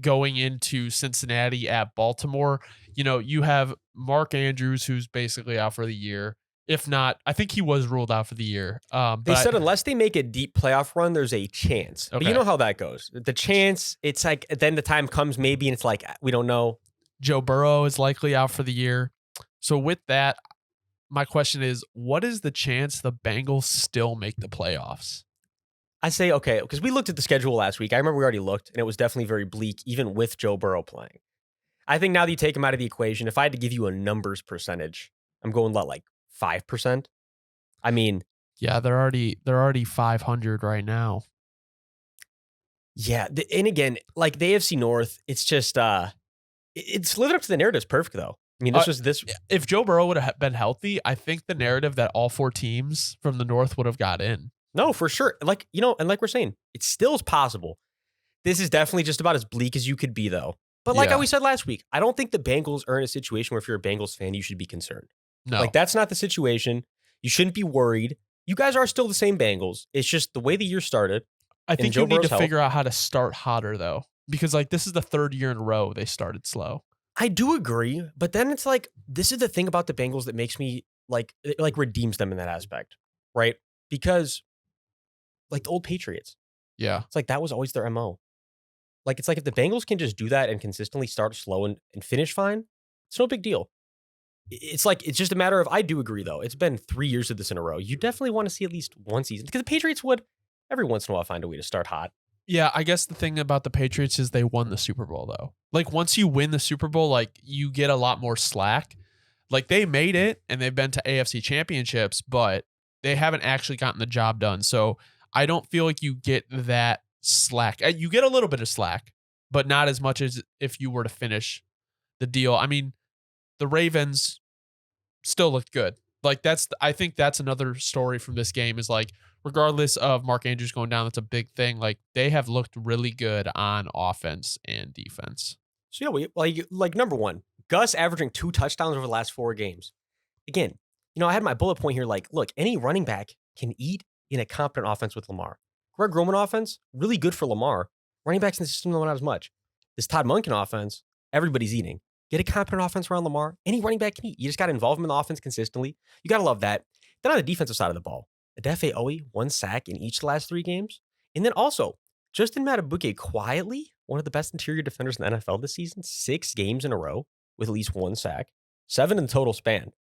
going into Cincinnati at Baltimore. You have Mark Andrews, who's basically out for the year. If not, I think he was ruled out for the year. They said unless they make a deep playoff run, there's a chance. But you know how that goes. The chance, it's like then the time comes maybe, and it's like, we don't know. Joe Burrow is likely out for the year. So with that, my question is, what is the chance the Bengals still make the playoffs? I say, okay, because we looked at the schedule last week. I remember we already looked, and it was definitely very bleak, even with Joe Burrow playing. I think now that you take him out of the equation, if I had to give you a numbers percentage, I'm going like 5%. I mean, yeah, they're already 500 right now. Yeah, and again, like the AFC North, it's just it's living up to the narratives perfect though. I mean, this. If Joe Burrow would have been healthy, I think the narrative that all 4 teams from the North would have got in. No, for sure. Like, and like we're saying, it still is possible. This is definitely just about as bleak as you could be though. But like we said last week, I don't think the Bengals are in a situation where if you're a Bengals fan, you should be concerned. No. Like that's not the situation. You shouldn't be worried. You guys are still the same Bengals. It's just the way the year started. I think you need to figure out how to start hotter though, because like this is the 3rd year in a row they started slow. I do agree, but then it's like this is the thing about the Bengals that makes me like redeems them in that aspect, right? Because like the old Patriots, it's like that was always their MO. Like it's like if the Bengals can just do that and consistently start slow and finish fine, it's no big deal. It's like it's just a matter of I do agree though. It's been 3 years of this in a row. You definitely want to see at least one season because the Patriots would every once in a while find a way to start hot. Yeah, I guess the thing about the Patriots is they won the Super Bowl though. Like once you win the Super Bowl, like you get a lot more slack. Like they made it and they've been to AFC championships, but they haven't actually gotten the job done. So I don't feel like you get that slack. You get a little bit of slack, but not as much as if you were to finish the deal. I mean, the Ravens still looked good. Like I think that's another story from this game is like, regardless of Mark Andrews going down, that's a big thing. Like they have looked really good on offense and defense. So yeah, like number one, Gus averaging 2 touchdowns over the last 4 games. Again, I had my bullet point here. Like, look, any running back can eat in a competent offense with Lamar. Greg Roman offense, really good for Lamar. Running backs in the system, not as much. This Todd Monken offense, everybody's eating. Get a competent offense around Lamar. Any running back can eat. You just got to involve him in the offense consistently. You got to love that. Then on the defensive side of the ball, Adefe Owe, 1 sack in each of the last 3 games. And then also, Justin Matabuke quietly, one of the best interior defenders in the NFL this season, 6 games in a row with at least 1 sack, 7 in the total span.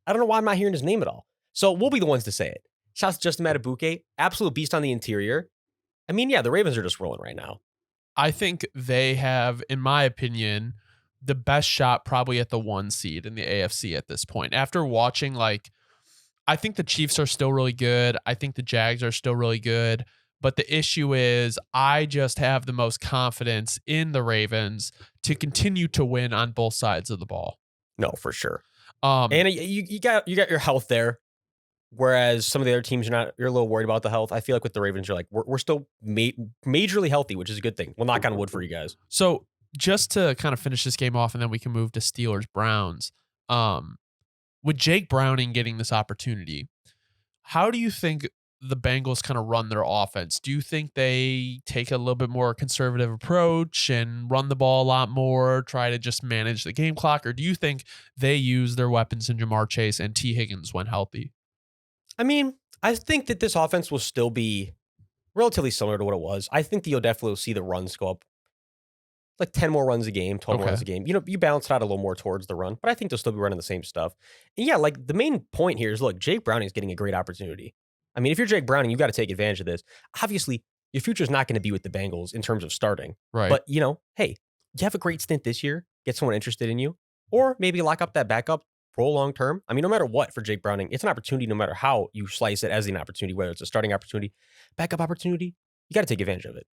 I don't know why I'm not hearing his name at all. So we'll be the ones to say it. Shouts to Justin Matabuke, absolute beast on the interior. I mean, yeah, the Ravens are just rolling right now. I think they have, in my opinion, the best shot probably at the 1 seed in the AFC at this point. After watching, I think the Chiefs are still really good. I think the Jags are still really good. But the issue is I just have the most confidence in the Ravens to continue to win on both sides of the ball. No, for sure. And you got your health there. Whereas some of the other teams, you're a little worried about the health. I feel like with the Ravens, you're like, we're still majorly healthy, which is a good thing. We'll knock on wood for you guys. So just to kind of finish this game off, and then we can move to Steelers-Browns. With Jake Browning getting this opportunity, how do you think the Bengals kind of run their offense? Do you think they take a little bit more conservative approach and run the ball a lot more, try to just manage the game clock? Or do you think they use their weapons in Jamar Chase and T. Higgins when healthy? I mean, I think that this offense will still be relatively similar to what it was. I think that you'll definitely see the runs go up like 10 more runs a game, 12 more runs a game. You balance it out a little more towards the run, but I think they'll still be running the same stuff. And yeah, like the main point here is, look, Jake Browning is getting a great opportunity. I mean, if you're Jake Browning, you got to take advantage of this. Obviously, your future is not going to be with the Bengals in terms of starting. Right. But, hey, you have a great stint this year, get someone interested in you, or maybe lock up that backup role long term. I mean, no matter what for Jake Browning, it's an opportunity no matter how you slice it as an opportunity, whether it's a starting opportunity, backup opportunity, you got to take advantage of it.